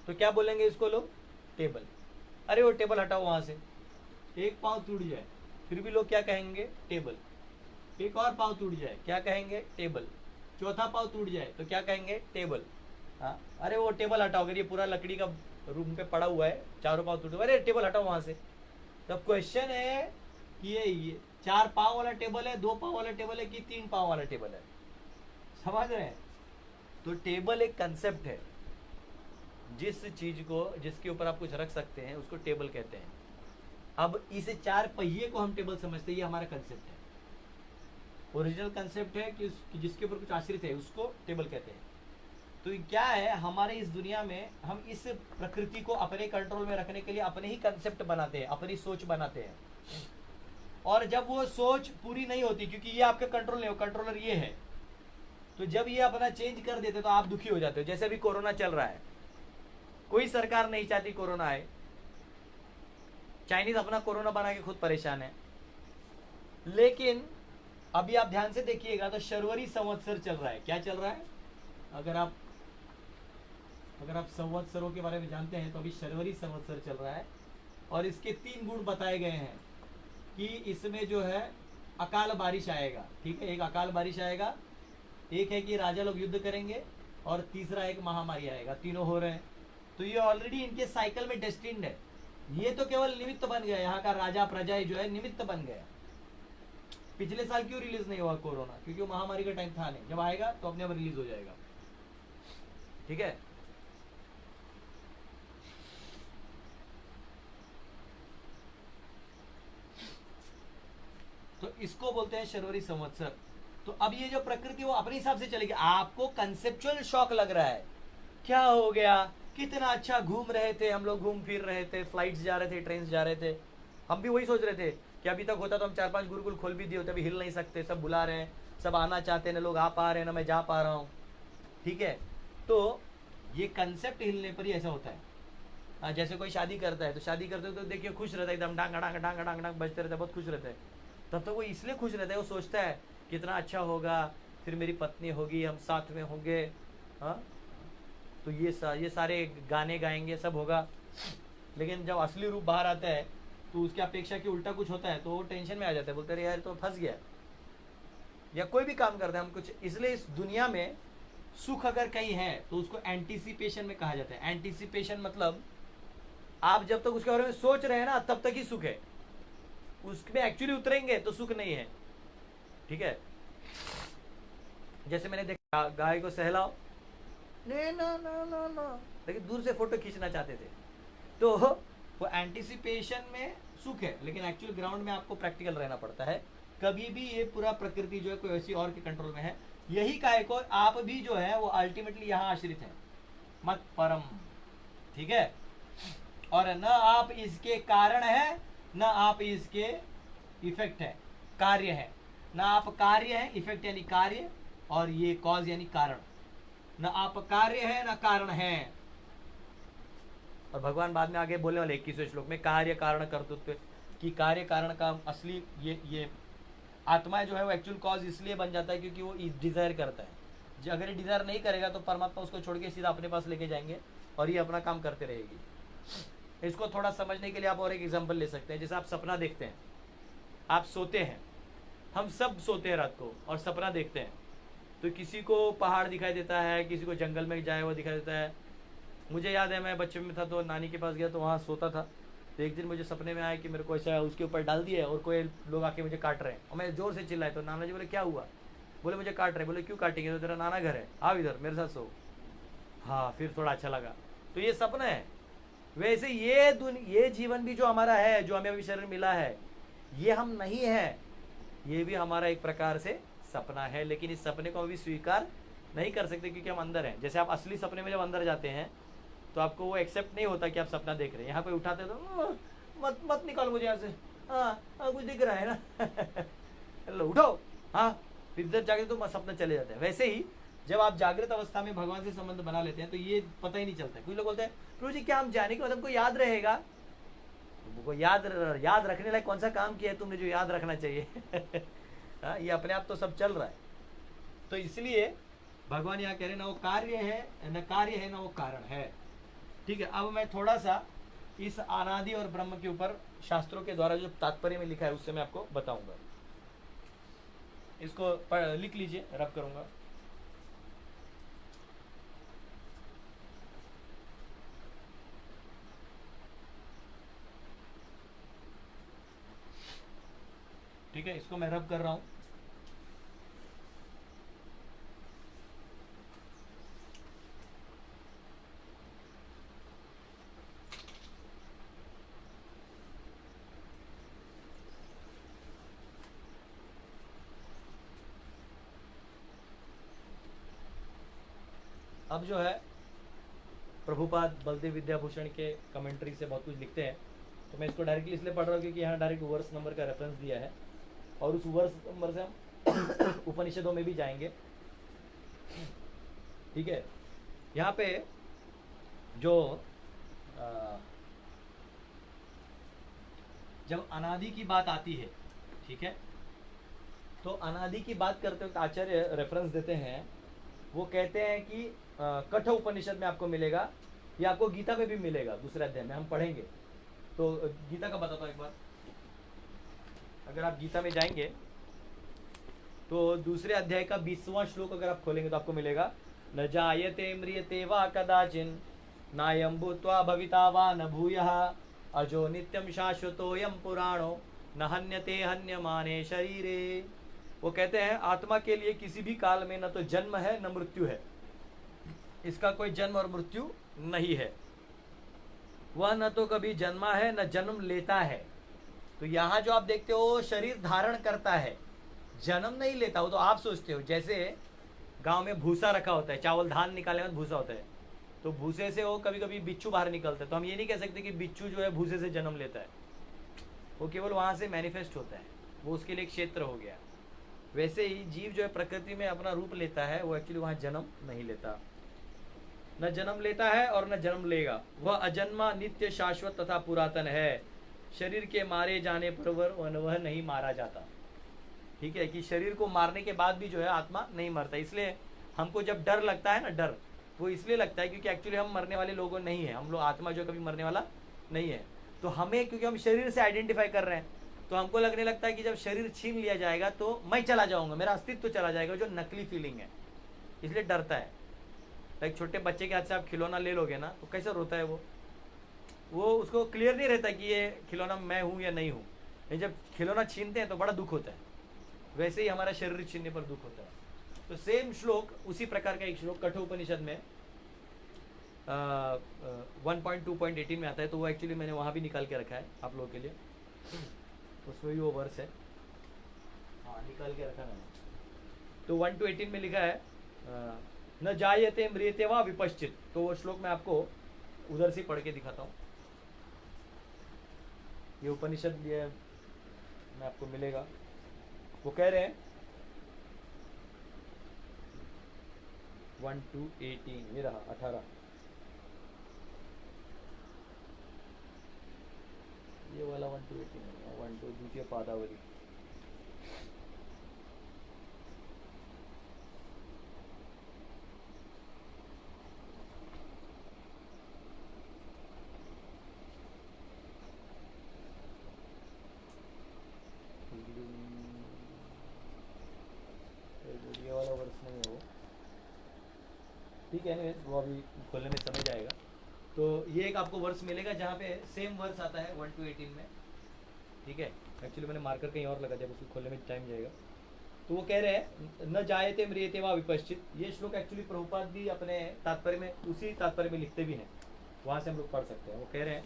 तो क्या बोलेंगे इसको लोग, टेबल। अरे वो टेबल हटाओ वहाँ से, एक पाँव टूट जाए फिर भी लोग क्या कहेंगे, टेबल। एक और पाँव टूट जाए क्या कहेंगे, टेबल। चौथा पाँव टूट जाए तो क्या कहेंगे, टेबल। हाँ, अरे वो टेबल हटाओ, अगर ये पूरा लकड़ी का रूम पे पड़ा हुआ है, चारों पाँव टूटे, अरे टेबल हटाओ वहाँ से। तो क्वेश्चन है कि ये चार पाँव वाला टेबल है, दो पाँव वाला टेबल है कि तीन पाँव वाला टेबल है, समझ रहे हैं। तो टेबल एक कंसेप्ट है, जिस चीज को, जिसके ऊपर आप कुछ रख सकते हैं उसको टेबल कहते हैं। अब इसे चार पहिए को हम टेबल समझते हैं, ये हमारा कंसेप्ट है। ओरिजिनल कंसेप्ट है कि जिसके ऊपर कुछ आश्रित है उसको टेबल कहते हैं। तो क्या है, हमारे इस दुनिया में हम इस प्रकृति को अपने कंट्रोल में रखने के लिए अपने ही कंसेप्ट बनाते हैं, अपनी सोच बनाते हैं। और जब वो सोच पूरी नहीं होती, क्योंकि ये आपके कंट्रोल नहीं हो, कंट्रोलर ये है, तो जब ये अपना चेंज कर देते तो आप दुखी हो जाते हो। जैसे अभी कोरोना चल रहा है, कोई सरकार नहीं चाहती कोरोना आए, चाइनीज अपना कोरोना बना के खुद परेशान है। लेकिन अभी आप ध्यान से देखिएगा तो शर्वरी संवत्सर चल रहा है। क्या चल रहा है, अगर आप संवत्सरों के बारे में जानते हैं तो अभी शर्वरी संवत्सर चल रहा है, और इसके तीन गुण बताए गए हैं कि इसमें जो है अकाल बारिश आएगा, ठीक है, एक अकाल बारिश आएगा, एक है कि राजा लोग युद्ध करेंगे, और तीसरा एक महामारी आएगा। तीनों हो रहे हैं, तो ये ऑलरेडी इनके साइकिल में डेस्टिन्ड है। ये तो केवल निमित्त बन गया, यहाँ का राजा प्रजा जो है निमित्त बन गया। पिछले साल क्यों रिलीज नहीं हुआ कोरोना, क्योंकि वो महामारी का टाइम था नहीं, जब आएगा तो अपने आप रिलीज हो जाएगा, ठीक है। तो इसको बोलते हैं शर्वरी संवत्सर। तो अब ये जो प्रकृति वो अपने हिसाब से चलेगी। आपको कंसेप्चुअल शॉक लग रहा है, क्या हो गया, कितना अच्छा घूम रहे थे हम लोग, घूम फिर रहे थे, फ्लाइट्स जा रहे थे, ट्रेन जा रहे थे, हम भी वही सोच रहे थे कि अभी तक होता तो हम 4-5 गुरुकुल खोल भी दिए होते, अभी हिल नहीं सकते, सब बुला रहे हैं, सब आना चाहते हैं, ना लोग आ पा रहे हैं ना मैं जा पा रहा हूँ, ठीक है। तो ये कंसेप्ट हिलने पर ही ऐसा होता है। जैसे कोई शादी करता है, तो शादी करते हो तो देखिए खुश रहता है, एकदम डांग डांग डांग डांग डांग बजते रहता है, बहुत खुश रहता है। तब तो वो इसलिए खुश रहता है, वो सोचता है कितना अच्छा होगा, फिर मेरी पत्नी होगी, हम साथ में होंगे, हाँ, तो ये सारे गाने गाएंगे, सब होगा। लेकिन जब असली रूप बाहर आता है तो उसकी अपेक्षा के उल्टा कुछ होता है, तो वो टेंशन में आ जाता है, बोलते हैं यार तो फंस गया। या कोई भी काम करते हैं हम कुछ, इसलिए इस दुनिया में सुख अगर कहीं है तो उसको एंटीसिपेशन में कहा जाता है। एंटीसिपेशन मतलब आप जब तक उसके बारे में सोच रहे हैं ना तब तक ही सुख है, उसमें एक्चुअली उतरेंगे तो सुख नहीं है, ठीक है। जैसे मैंने देखा, गाय को सहलाओ, ना, लेकिन दूर से फोटो खींचना चाहते थे, तो वो एंटीसिपेशन में सुख है, लेकिन एक्चुअल ग्राउंड में आपको प्रैक्टिकल रहना पड़ता है। कभी भी ये पूरा प्रकृति जो है कोई ऐसी और के कंट्रोल में है। यही काहे को आप भी जो है वो अल्टीमेटली यहाँ आश्रित है, मत परम, ठीक है। और न आप इसके कारण है, न आप इसके इफेक्ट है, कार्य है। न आप कार्य है, इफेक्ट यानी कार्य, और ये कॉज यानी कारण। न आप कार्य है न कारण है। और भगवान बाद में आगे बोलने वाले 21वें श्लोक में कार्य कारण कर्तृत्व कि कार्य कारण का असली ये आत्मा जो है वो एक्चुअल कॉज इसलिए बन जाता है क्योंकि वो डिजायर करता है। अगर ये डिजायर नहीं करेगा तो परमात्मा उसको छोड़ के सीधा अपने पास लेके जाएंगे और ये अपना काम करते रहेगी। इसको थोड़ा समझने के लिए आप और एक एग्जांपल ले सकते हैं। जैसे आप सपना देखते हैं, आप सोते हैं, हम सब सोते हैं रात को और सपना देखते हैं, तो किसी को पहाड़ दिखाई देता है, किसी को जंगल में जाए हुआ दिखाई देता है। मुझे याद है मैं बच्चे में था तो नानी के पास गया तो वहाँ सोता था, तो एक दिन मुझे सपने में आया कि मेरे को ऐसा उसके ऊपर डाल दिया और कोई लोग आके मुझे काट रहे हैं और मैं जोर से चिल्लाया, तो नाना जी बोले क्या हुआ, बोले मुझे काट रहे। बोले क्यों काटेंगे, तो तेरा नाना घर है, आओ इधर मेरे साथ सो। हाँ, फिर थोड़ा अच्छा लगा। तो ये सपना है। वैसे ये जीवन भी जो हमारा है, जो हमें अभी शरीर मिला है, ये हम नहीं है, ये भी हमारा एक प्रकार से सपना है। लेकिन इस सपने को अभी स्वीकार नहीं कर सकते क्योंकि हम अंदर हैं। जैसे आप असली सपने में जब अंदर जाते हैं तो आपको वो एक्सेप्ट नहीं होता कि आप सपना देख रहे हैं। यहाँ कोई उठाते तो मत निकाल मुझे यहाँ से, हाँ कुछ दिख रहा है ना लो उठो, हाँ फिर इधर जाके तो सपने चले जाते हैं। वैसे ही जब आप जागृत अवस्था में भगवान से संबंध बना लेते हैं तो ये पता ही नहीं चलता है। कुछ लोग बोलते हैं प्रभु जी क्या हम जाने के बाद हमको याद रहेगा? वो याद रखने लायक कौन सा काम किया है तुमने जो याद रखना चाहिए? हाँ, ये अपने आप तो सब चल रहा है। तो इसलिए भगवान यहाँ कह रहे ना वो कार्य है न कार्य है ना वो कारण है। ठीक है, अब मैं थोड़ा सा इस अनादि और ब्रह्म के ऊपर शास्त्रों के द्वारा जो तात्पर्य में लिखा है उससे मैं आपको बताऊंगा। इसको लिख लीजिए, रब करूंगा। ठीक है, इसको मैं रब कर रहा हूं। अब जो है प्रभुपाद बलदेव विद्याभूषण के कमेंट्री से बहुत कुछ लिखते हैं, तो मैं इसको डायरेक्टली इसलिए पढ़ रहा हूँ क्योंकि यहाँ डायरेक्ट वर्स नंबर का रेफरेंस दिया है और उस वर्स नंबर से हम उपनिषदों में भी जाएंगे। ठीक है, यहाँ पे जो जब अनादि की बात आती है, ठीक है, तो अनादि की बात करते वक्त आचार्य रेफरेंस देते हैं। वो कहते हैं कि कठ उपनिषद में आपको मिलेगा, या आपको गीता में भी मिलेगा, दूसरे अध्याय में हम पढ़ेंगे। तो गीता का बताता हूँ एक बार। अगर आप गीता में जाएंगे तो दूसरे अध्याय का 20वां श्लोक अगर आप खोलेंगे तो आपको मिलेगा, न जायते म्रियते वा कदाचिन नायं भूत्वा भविता वा न भूयः अजो नित्यं शाश्वतोऽयं पुराणो न हन्यते हन्यमाने शरीरे। वो कहते हैं आत्मा के लिए किसी भी काल में न तो जन्म है न मृत्यु है, इसका कोई जन्म और मृत्यु नहीं है। वह न तो कभी जन्मा है न जन्म लेता है। तो यहाँ जो आप देखते हो शरीर धारण करता है, जन्म नहीं लेता। वो तो आप सोचते हो जैसे गांव में भूसा रखा होता है, चावल धान निकालने में भूसा होता है, तो भूसे से वो कभी कभी बिच्छू बाहर निकलता है। तो हम ये नहीं कह सकते कि बिच्छू जो है भूसे से जन्म लेता है, वो केवल वहां से मैनिफेस्ट होता है, वो उसके लिए एक क्षेत्र हो गया। वैसे ही जीव जो है प्रकृति में अपना रूप लेता है, वो एक्चुअली वहां जन्म नहीं लेता, न जन्म लेता है और न जन्म लेगा। वह अजन्मा नित्य शाश्वत तथा पुरातन है। शरीर के मारे जाने पर वह नहीं मारा जाता। ठीक है, कि शरीर को मारने के बाद भी जो है आत्मा नहीं मरता। इसलिए हमको जब डर लगता है ना, डर वो इसलिए लगता है क्योंकि एक्चुअली हम मरने वाले लोगों नहीं है, हम लोग आत्मा जो कभी मरने वाला नहीं है। तो हमें क्योंकि हम शरीर से आइडेंटिफाई कर रहे हैं, तो हमको लगने लगता है कि जब शरीर छीन लिया जाएगा तो मैं चला जाऊंगा, मेरा अस्तित्व चला जाएगा, जो नकली फीलिंग है, इसलिए डरता है। एक छोटे बच्चे के हाथ से आप खिलौना ले लोगे ना, तो कैसे रोता है वो उसको क्लियर नहीं रहता कि ये खिलौना मैं हूं या नहीं हूं। जब खिलौना छीनते हैं तो बड़ा दुख होता है। वैसे ही हमारा शरीर छीनने पर दुख होता है। तो सेम श्लोक, उसी प्रकार का एक श्लोक कठोपनिषद में 1.2.18 में आता है। तो वो एक्चुअली मैंने वहां भी निकाल के रखा है आप लोगों के लिए, उसमें भी वो वर्स है, हाँ निकाल के रखा मैंने। तो 1 to 18 में लिखा है न जायते म्रियते वा विपश्चित। तो वो श्लोक मैं आपको उधर से पढ़ के दिखाता हूँ। ये उपनिषद भी है, मैं आपको मिलेगा। वो कह रहे हैं 1 to 18, ये रहा 18, ये वाला 1 to 18, 1 to द्वितीय पादावली। ये वाला वर्ष नहीं है वो, ठीक है, वो अभी खोलने में समय जाएगा। तो ये एक आपको वर्ष मिलेगा जहाँ पे सेम वर्ष आता है 1 to 18 में। ठीक है, एक्चुअली मैंने मार्कर कहीं और लगा दिया, उसको खोलने में टाइम जाएगा। तो वो कह रहे हैं न जायते म्रियते वा विपश्चित। ये श्लोक एक्चुअली प्रभुपाद भी अपने तात्पर्य में, उसी तात्पर्य में लिखते भी हैं, वहाँ से हम लोग पढ़ सकते हैं। वो कह रहे हैं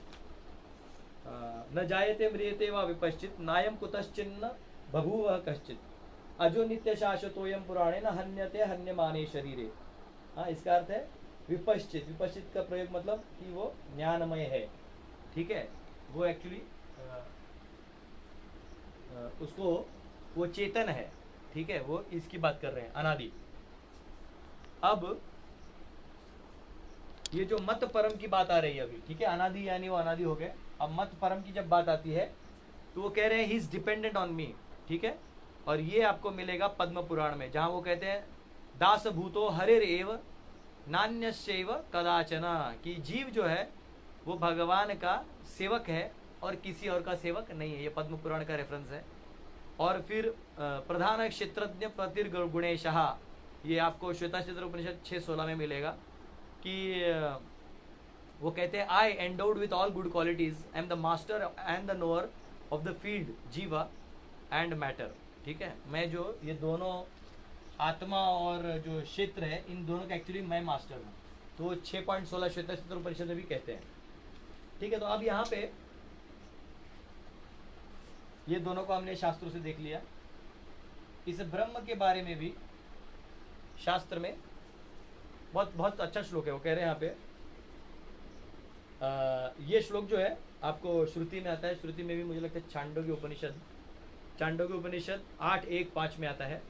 न जायते म्रियते वा विपश्चित नायम कुतश्चिन्न बभूव कश्चित अजो नित्य शाश्वतोयम पुराणे न हन्यते हन्यमाने शरीरे। हाँ, इसका अर्थ है विपश्चित। विपश्चित का प्रयोग मतलब कि वो ज्ञानमय है। ठीक है, वो एक्चुअली उसको वो चेतन है। ठीक ठीक है, वो इसकी बात कर रहे हैं, अनादि। अब ये जो मत परम की बात आ रही है अभी, ठीक है, अनादि यानी वो अनादि हो गए। अब मत परम की जब बात आती है तो वो कह रहे हैं he is dependent on me, ठीक है। और ये आपको मिलेगा पद्म पुराण में, जहां वो कहते हैं दास भूतो हरिरेव नान्यस्यैव कदाचन, कि जीव जो है वो भगवान का सेवक है और किसी और का सेवक नहीं है। ये पद्म पुराण का रेफरेंस है। और फिर प्रधान क्षेत्रज्ञ प्रतिर्गुणेशः, ये आपको श्वेताक्षेत्र उपनिषद 6:16 में मिलेगा कि वो कहते हैं I endowed with all good qualities, I am the master and the knower of the field जीवा एंड मैटर, ठीक है। मैं जो ये दोनों आत्मा और जो क्षेत्र है, इन दोनों का एक्चुअली मैं मास्टर हूँ। तो 6.16 श्वेताक्षेत्र उपनिषद में भी कहते हैं, ठीक है। तो अब यहाँ पे ये दोनों को हमने शास्त्रों से देख लिया। इस ब्रह्म के बारे में भी शास्त्र में बहुत बहुत अच्छा श्लोक है। वो कह रहे हैं यहाँ पे ये श्लोक जो है आपको श्रुति में आता है। श्रुति में भी मुझे लगता है चांडोग्य उपनिषद 8:1-5 में आता है।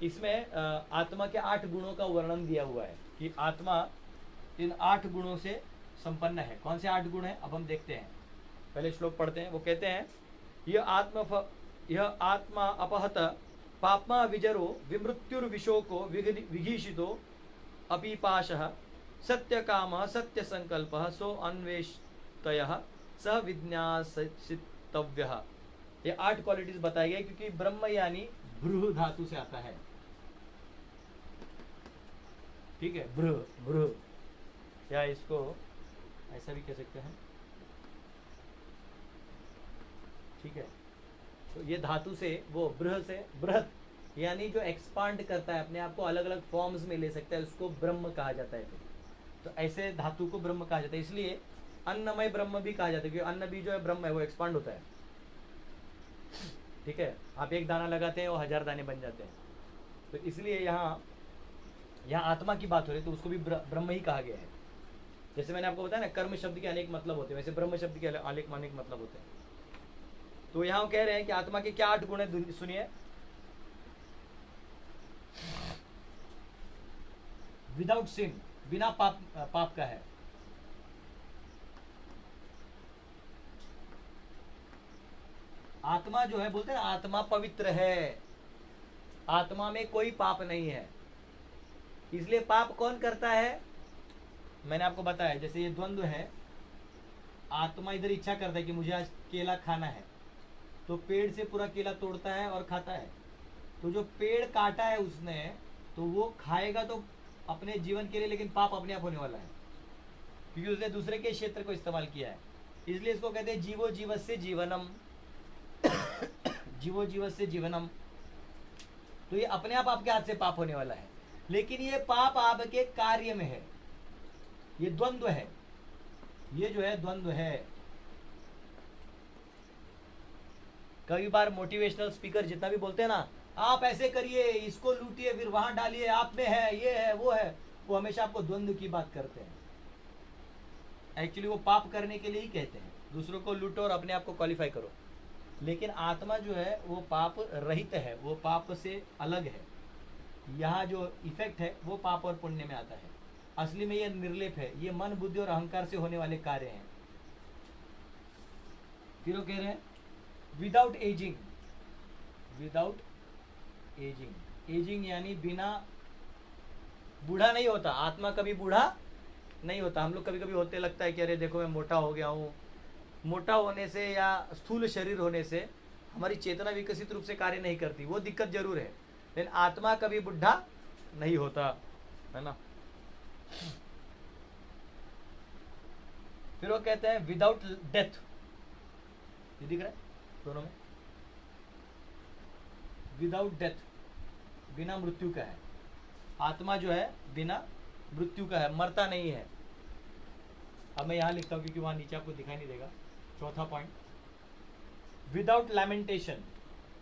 इसमें आत्मा के 8 गुणों का वर्णन दिया हुआ है कि आत्मा इन 8 गुणों से संपन्न है। कौन से 8 गुण हैं अब हम देखते हैं। पहले श्लोक पढ़ते हैं। वो कहते हैं यह आत्मा अपहत पाप्मा विजरो विमृत्युर्विशोको विघीषितो अपीपाशः सत्यकामः सत्यसंकल्पः सो अन्वेष्टयः स विज्ञासितव्यः। ये 8 क्वालिटीज बताई गई, क्योंकि ब्रह्म यानी भ्रूह धातु से आता है, ठीक है। भ्रूह, या इसको ऐसा भी कह सकते हैं, ठीक है। तो ये धातु से, वो बृह से, बृहत यानी जो एक्सपांड करता है, अपने आप को अलग अलग फॉर्म्स में ले सकता है, उसको ब्रह्म कहा जाता है। तो ऐसे धातु को ब्रह्म कहा जाता है। इसलिए अन्नमय ब्रह्म भी कहा जाता है, क्योंकि अन्न भी जो है ब्रह्म है, वो एक्सपांड होता है, ठीक है। आप एक दाना लगाते हैं वो 1000 दाने बन जाते हैं। तो इसलिए यहाँ आत्मा की बात हो रही है, तो उसको भी ब्रह्म ही कहा गया है। जैसे मैंने आपको बताया ना, कर्म शब्द के अनेक मतलब होते हैं, वैसे ब्रह्म शब्द के अनेक मतलब होते हैं। तो यहाँ कह रहे हैं कि आत्मा के क्या 8 गुण है, सुनिए। विदाउट सिन, बिना पाप का है। आत्मा जो है, बोलते हैं आत्मा पवित्र है, आत्मा में कोई पाप नहीं है। इसलिए पाप कौन करता है, मैंने आपको बताया। जैसे ये द्वंद्व है, आत्मा इधर इच्छा करता है कि मुझे आज केला खाना है, तो पेड़ से पूरा केला तोड़ता है और खाता है। तो जो पेड़ काटा है उसने, तो वो खाएगा तो अपने जीवन के लिए, लेकिन पाप अपने आप होने वाला है, क्योंकि उसने दूसरे के क्षेत्र को इस्तेमाल किया है। इसलिए इसको कहते हैं जीवो जीवस्य जीवनम, जीवो जीवस्य जीवनम। तो ये अपने आप आपके हाथ से पाप होने वाला है, लेकिन ये पाप आपके कार्य में है। ये द्वंद्व है, ये जो है द्वंद्व है। कई बार मोटिवेशनल स्पीकर जितना भी बोलते हैं ना, आप ऐसे करिए, इसको लूटिए, फिर वहां डालिए, आप में है, ये है, वो हमेशा आपको द्वंद्व की बात करते हैं। एक्चुअली वो पाप करने के लिए ही कहते हैं, दूसरों को लूटो और अपने आप को क्वालिफाई करो। लेकिन आत्मा जो है वो पाप रहित है, वो पाप से अलग है। यहाँ जो इफेक्ट है वो पाप और पुण्य में आता है। असली में ये निर्लेप है, ये मन, बुद्धि और अहंकार से होने वाले कार्य हैं। फिर वो कह रहे हैं विदाउट एजिंग, विदाउट एजिंग यानी बिना, बूढ़ा नहीं होता आत्मा, कभी बूढ़ा नहीं होता। हम लोग कभी कभी होते, लगता है कि अरे देखो मैं मोटा हो गया हूँ। मोटा होने से या स्थूल शरीर होने से हमारी चेतना विकसित रूप से कार्य नहीं करती, वो दिक्कत जरूर है, लेकिन आत्मा कभी बुढ़ा नहीं होता, है ना। फिर वो कहते हैं विदाउट डेथ, ये दिख रहा है दोनों में, विदाउट डेथ, बिना मृत्यु का है। आत्मा जो है बिना मृत्यु का है, मरता नहीं है। अब मैं यहां लिखता हूं क्योंकि वहां नीचे आपको दिखाई नहीं देगा। चौथा पॉइंट, विदाउट लैमेंटेशन,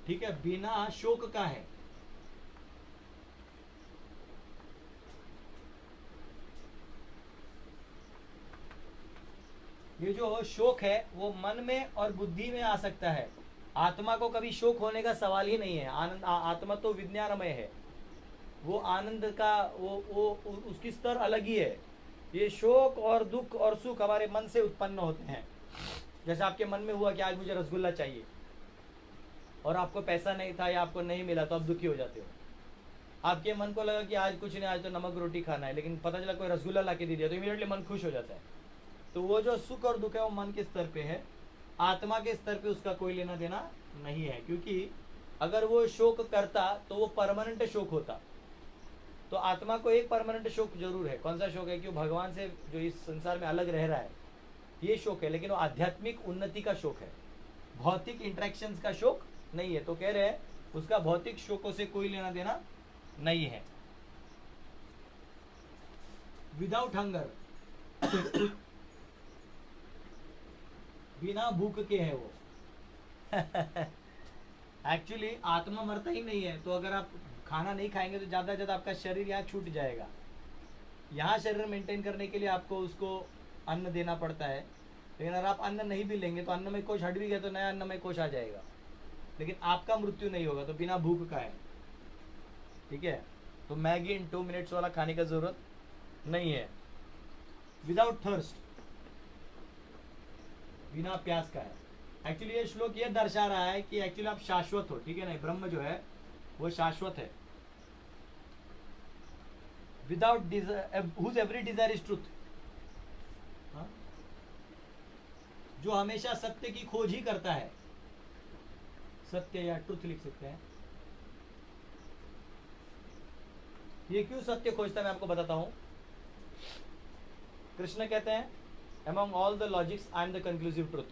ठीक है, बिना शोक का है। ये जो शोक है वो मन में और बुद्धि में आ सकता है, आत्मा को कभी शोक होने का सवाल ही नहीं है। आनंद आत्मा तो विज्ञानमय है, वो आनंद का उसकी स्तर अलग ही है। ये शोक और दुख और सुख हमारे मन से उत्पन्न होते हैं। जैसे आपके मन में हुआ कि आज मुझे रसगुल्ला चाहिए और आपको पैसा नहीं था या आपको नहीं मिला तो आप दुखी हो जाते हो। आपके मन को लगा कि आज कुछ नहीं, आज तो नमक रोटी खाना है, लेकिन पता चला कोई रसगुल्ला ला के दे दिया तो इमीडिएटली मन खुश हो जाता है। तो वो जो सुख और दुख है वो मन के स्तर पे है, आत्मा के स्तर पे उसका कोई लेना देना नहीं है। क्योंकि अगर वो शोक करता तो वो परमानेंट शोक होता। तो आत्मा को एक परमानेंट शोक जरूर है। कौन सा शोक है? कि वो भगवान से जो इस संसार में अलग रह रहा है, ये शोक है। लेकिन वो आध्यात्मिक उन्नति का शोक है, भौतिक इंटरेक्शंस का शोक नहीं है। तो कह रहे हैं उसका भौतिक शोकों से कोई लेना देना नहीं है। विदाउट हंगर, बिना भूख के है वो। एक्चुअली आत्मा मरता ही नहीं है। तो अगर आप खाना नहीं खाएंगे तो ज्यादा से ज्यादा आपका शरीर यहाँ छूट जाएगा। यहाँ शरीर मेंटेन करने के लिए आपको उसको अन्न देना पड़ता है। लेकिन अगर आप अन्न नहीं भी लेंगे तो अन्न में कोश हट भी गया तो नया अन्न में कोश आ जाएगा, लेकिन आपका मृत्यु नहीं होगा। तो बिना भूख का है, ठीक है। तो मैगी इन 2 मिनट्स वाला खाने का जरूरत नहीं है। विदाउट थर्स्ट, बिना प्यास का है। एक्चुअली ये श्लोक ये दर्शा रहा है कि एक्चुअली आप शाश्वत हो, ठीक है ना। ब्रह्म जो है वो शाश्वत है। Without whose every desire is truth, जो हमेशा सत्य की खोज ही करता है। सत्य या ट्रुथ लिख सकते हैं। ये क्यों सत्य खोजता है मैं आपको बताता हूं। कृष्ण कहते हैं among all the logics I am the conclusive truth,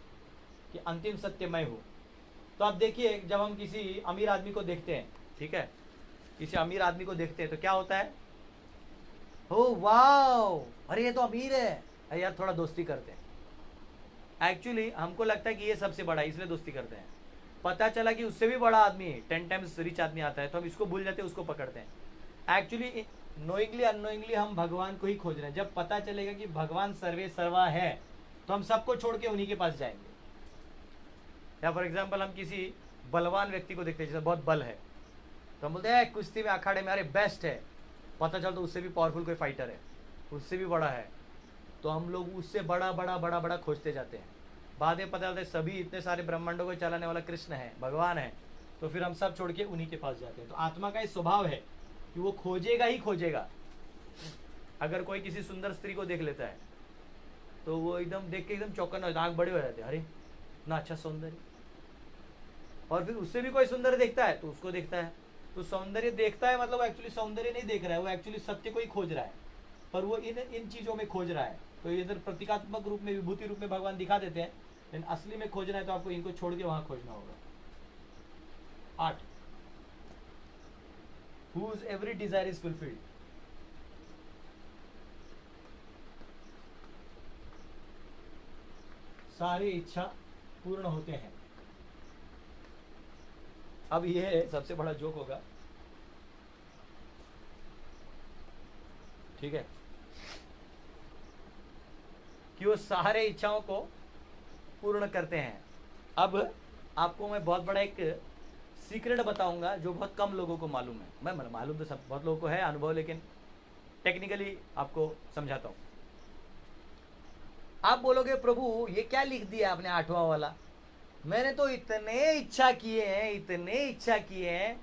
कि अंतिम सत्य मैं हूं। तो आप देखिए, जब हम किसी अमीर आदमी को देखते हैं, ठीक है, किसी अमीर आदमी को देखते हैं तो क्या होता है? हो वाओ, अरे ये तो अमीर है, अरे यार थोड़ा दोस्ती करते हैं। एक्चुअली हमको लगता है कि ये सबसे बड़ा है इसलिए दोस्ती करते हैं। पता चला कि उससे भी बड़ा आदमी 10 टाइम्स रिच आदमी आता है तो हम इसको भूल जाते हैं, उसको पकड़ते हैं। एक्चुअली नोइंगली अननोइंगली हम भगवान को ही खोज रहे हैं। जब पता चलेगा कि भगवान सर्वे सर्वा है तो हम सबको छोड़ के उन्हीं के पास जाएंगे। या फॉर एग्जाम्पल हम किसी बलवान व्यक्ति को देखते हैं, जैसे बहुत बल है, तो हम बोलते हैं कुश्ती में अखाड़े में अरे बेस्ट है। पता चलता उससे भी पावरफुल कोई फाइटर है, उससे भी बड़ा है, तो हम लोग उससे बड़ा बड़ा बड़ा बड़ा खोजते जाते हैं। बाद में पता चलता है सभी इतने सारे ब्रह्मांडों को चलाने वाला कृष्ण है, भगवान है, तो फिर हम सब छोड़ के उन्हीं के पास जाते हैं। तो आत्मा का इस स्वभाव है कि वो खोजेगा ही खोजेगा। अगर कोई किसी सुंदर स्त्री को देख लेता है तो वो एकदम देख के एकदम चौकन्ना हो जाता है, आंख बड़े हो जाते हैं, अरे इतना अच्छा सौंदर्य। और फिर उससे भी कोई सुंदर देखता है तो उसको देखता है। तो सौंदर्य देखता है मतलब एक्चुअली सौंदर्य नहीं देख रहा है, वो एक्चुअली सत्य को ही खोज रहा है, पर वो इन चीजों में खोज रहा है। तो इधर प्रतीकात्मक रूप में, विभूति रूप में भगवान दिखा देते हैं, लेकिन असली में खोजना है तो आपको इनको छोड़ के वहां खोजना होगा। 8 whose every desire is fulfilled, सारी इच्छा पूर्ण होते हैं। अब ये सबसे बड़ा जोक होगा, ठीक है, कि वो सारे इच्छाओं को पूर्ण करते हैं। अब आपको मैं बहुत बड़ा एक सीक्रेट बताऊंगा जो बहुत कम लोगों को मालूम है। मैं मालूम तो सब बहुत लोगों को है अनुभव, लेकिन टेक्निकली आपको समझाता हूं। आप बोलोगे प्रभु ये क्या लिख दिया आपने 8वां वाला, मैंने तो इतने इच्छा किए हैं, इतने इच्छा किए हैं,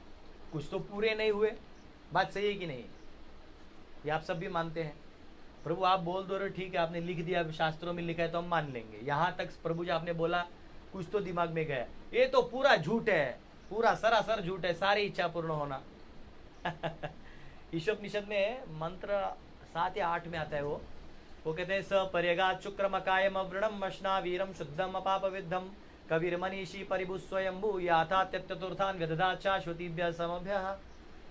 कुछ तो पूरे नहीं हुए। बात सही है कि नहीं? ये आप सब भी मानते हैं। प्रभु आप बोल दो रहे, ठीक है आपने लिख दिया, शास्त्रों में लिखा है तो हम मान लेंगे। यहां तक प्रभु जी आपने बोला कुछ तो दिमाग में गया, ये तो पूरा झूठ है, पूरा सरासर झूठ है, सारी इच्छा पूर्ण होना। ईशोपनिषद में मंत्र 7 या 8 में आता है, वो कहते हैं स पर्यगात् शुक्रमकायम वृणम मशना वीरम शुद्धम अपाप विद्धम कबीर मनीषी परिभु स्वयंभू याथा चतुर्थान व्यदधा शाश्वतीभ्य समभ्य,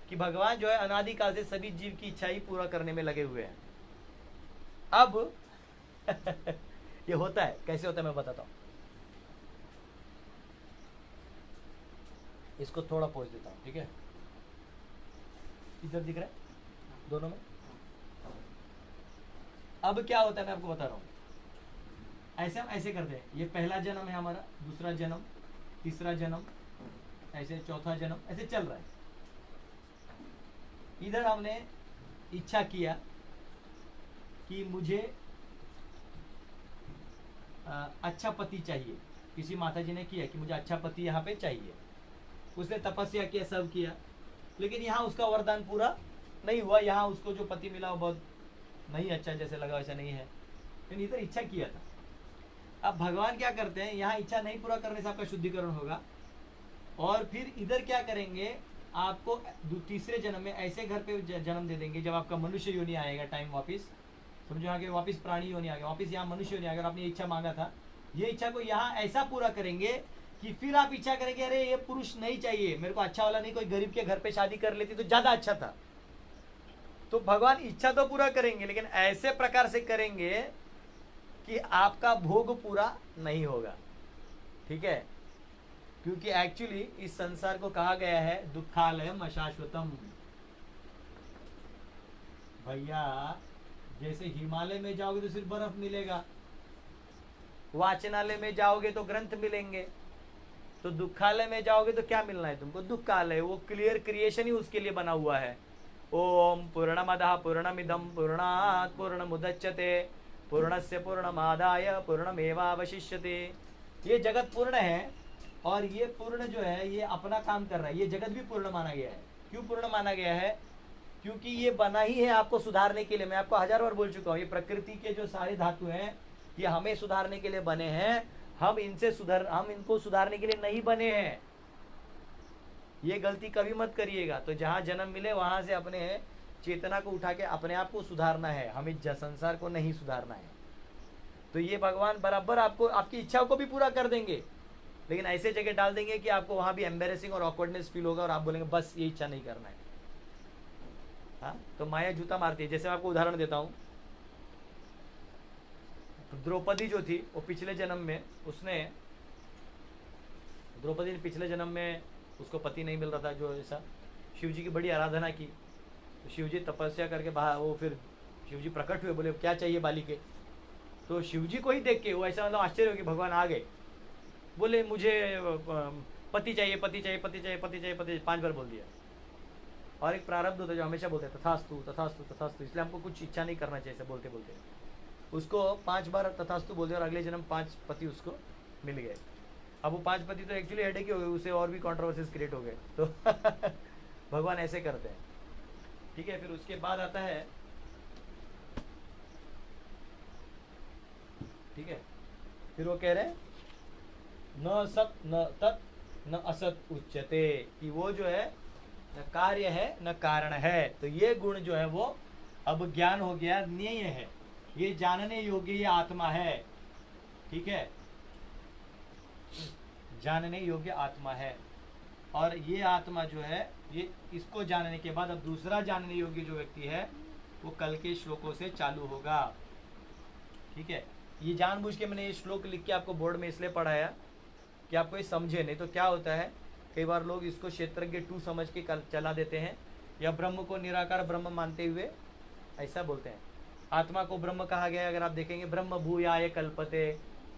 कि भगवान जो है अनादिकाल से सभी जीव की इच्छा ही पूरा करने में लगे हुए हैं। अब ये होता है, कैसे होता है मैं बताता हूं। इसको थोड़ा पोंछ देता हूं, ठीक है, इधर दिख रहा है दोनों में। अब क्या होता है मैं आपको बता रहा हूं। ऐसे हम ऐसे करते हैं, ये पहला जन्म है हमारा, दूसरा जन्म, तीसरा जन्म, ऐसे चौथा जन्म, ऐसे चल रहा है। इधर हमने इच्छा किया कि मुझे अच्छा पति चाहिए, किसी माता जी ने किया कि मुझे अच्छा पति यहाँ पे चाहिए, उसने तपस्या किया, सब किया, लेकिन यहाँ उसका वरदान पूरा नहीं हुआ। यहाँ उसको जो पति मिला वो बहुत नहीं अच्छा, जैसे लगा वैसा नहीं है, लेकिन इधर इच्छा किया था। अब भगवान क्या करते हैं, यहाँ इच्छा नहीं पूरा करने से आपका शुद्धिकरण होगा, और फिर इधर क्या करेंगे, आपको तीसरे जन्म में ऐसे घर पे जन्म दे देंगे जब आपका मनुष्य योनि आएगा, टाइम वापिस समझो, यहाँ के वापिस प्राणी योनि आ गया, वापिस यहाँ मनुष्य योनि आ गया, आपने इच्छा मांगा था, ये इच्छा को यहाँ ऐसा पूरा करेंगे कि फिर आप इच्छा करेंगे अरे ये पुरुष नहीं चाहिए मेरे को, अच्छा वाला नहीं, कोई गरीब के घर पे शादी कर लेती तो ज्यादा अच्छा था। तो भगवान इच्छा तो पूरा करेंगे, लेकिन ऐसे प्रकार से करेंगे कि आपका भोग पूरा नहीं होगा। ठीक है, क्योंकि एक्चुअली इस संसार को कहा गया है दुखालयम अशाश्वतम। भैया जैसे हिमालय में जाओगे तो सिर्फ बर्फ मिलेगा, वाचनालय में जाओगे तो ग्रंथ मिलेंगे, तो दुखालय में जाओगे तो क्या मिलना है तुमको, दुखालय, वो क्लियर क्रिएशन ही उसके लिए बना हुआ है। ओम पूर्णमदः पूर्णमिदं पूर्णात् पूर्णमुदच्यते पूर्णस्य पूर्णमादाय पूर्णमेवावशिष्यते। ये जगत पूर्ण है, और ये पूर्ण जो है ये अपना काम कर रहा है, ये जगत भी पूर्ण माना गया है। क्यों पूर्ण माना गया है, क्योंकि ये बना ही है आपको सुधारने के लिए। मैं आपको 1000 बार बोल चुका हूँ, ये प्रकृति के जो सारे धातु हैं ये हमें सुधारने के लिए बने हैं, हम इनको सुधारने के लिए नहीं बने हैं। ये गलती कभी मत करिएगा। तो जहां जन्म मिले वहां से अपने चेतना को उठा के अपने आप को सुधारना है, हमें संसार को नहीं सुधारना है। तो ये भगवान बराबर आपको आपकी इच्छाओं को भी पूरा कर देंगे, लेकिन ऐसे जगह डाल देंगे कि आपको वहां भी एम्बेरेसिंग और ऑकवर्डनेस फील होगा, और आप बोलेंगे बस ये इच्छा नहीं करना है। हाँ, तो माया जूता मारती है। जैसे मैं आपको उदाहरण देता हूँ, द्रौपदी जो थी वो पिछले जन्म में द्रौपदी ने पिछले जन्म में उसको पति नहीं मिल रहा था, जो ऐसा शिव जी की बड़ी आराधना की, तो शिव जी तपस्या करके बाहर, वो फिर शिव जी प्रकट हुए, बोले क्या चाहिए बाली के, तो शिव जी को ही देख के वो ऐसा मतलब आश्चर्य हो कि भगवान आ गए, बोले मुझे पति चाहिए पति चाहिए पति चाहिए पति चाहिए पति चाहिए, 5 बार बोल दिया। और एक प्रारब्ध होता है जो हमेशा बोलते हैं तथास्तु तथास्तु तथास्तु, इसलिए हमको कुछ इच्छा नहीं करना चाहिए बोलते बोलते। उसको 5 बार तथास्तु बोल दिया और अगले जन्म 5 पति उसको मिल गए। अब वो 5 पति तो एक्चुअली हेडेक ही हो गए, उसे और भी कंट्रोवर्सीज क्रिएट हो गए। तो भगवान ऐसे करते हैं। ठीक है, फिर उसके बाद आता है, ठीक है, फिर वो कह रहे हैं न सत न तत् न असत उच्यते, कि वो जो है न कार्य है न कारण है। तो ये गुण जो है वो अब ज्ञान हो गया, ज्ञेय है, ये जानने योग्य ये आत्मा है। ठीक है, जानने योग्य आत्मा है, और ये आत्मा जो है ये इसको जानने के बाद अब दूसरा जानने योग्य जो व्यक्ति है वो कल के श्लोकों से चालू होगा। ठीक है, ये जानबूझ के मैंने ये श्लोक लिख के आपको बोर्ड में इसलिए पढ़ाया कि आपको ये समझे, नहीं तो क्या होता है कई बार लोग इसको क्षेत्रज्ञ 2 समझ के चला देते हैं, या ब्रह्म को निराकार ब्रह्म मानते हुए ऐसा बोलते हैं। आत्मा को ब्रह्म कहा गया है, अगर आप देखेंगे ब्रह्म भूयाय कल्पते,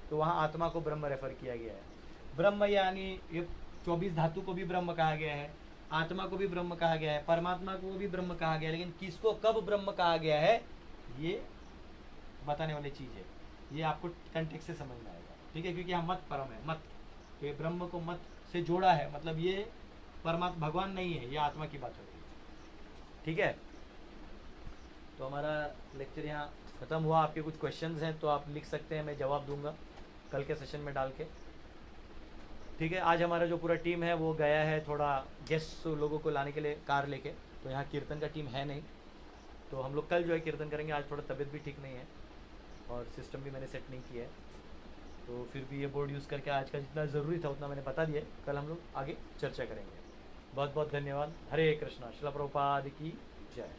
तो वहाँ आत्मा को ब्रह्म रेफर किया गया है। ब्रह्म यानी ये 24 धातु को भी ब्रह्म कहा गया है, आत्मा को भी ब्रह्म कहा गया है, परमात्मा को भी ब्रह्म कहा गया है, लेकिन किसको कब ब्रह्म कहा गया है ये बताने वाली चीज़ है, ये आपको कंटेक्स्ट से समझ में आएगा। ठीक है, क्योंकि यहाँ मत परम है, मत, तो ये ब्रह्म को मत से जोड़ा है, मतलब ये परमात्मा भगवान नहीं है, ये आत्मा की बात हो रही है। ठीक है, तो हमारा लेक्चर यहाँ ख़त्म हुआ। आपके कुछ क्वेश्चंस हैं तो आप लिख सकते हैं, मैं जवाब दूंगा कल के सेशन में डाल के। ठीक है, आज हमारा जो पूरा टीम है वो गया है थोड़ा गेस्ट लोगों को लाने के लिए कार लेके, तो यहाँ कीर्तन का टीम है नहीं, तो हम लोग कल जो है कीर्तन करेंगे। आज थोड़ा तबीयत भी ठीक नहीं है और सिस्टम भी मैंने सेट नहीं किया है, तो फिर भी ये बोर्ड यूज़ करके आज का जितना ज़रूरी था उतना मैंने बता दिया। कल हम लोग आगे चर्चा करेंगे। बहुत बहुत धन्यवाद। हरे कृष्णा। श्रील प्रभुपाद की जय।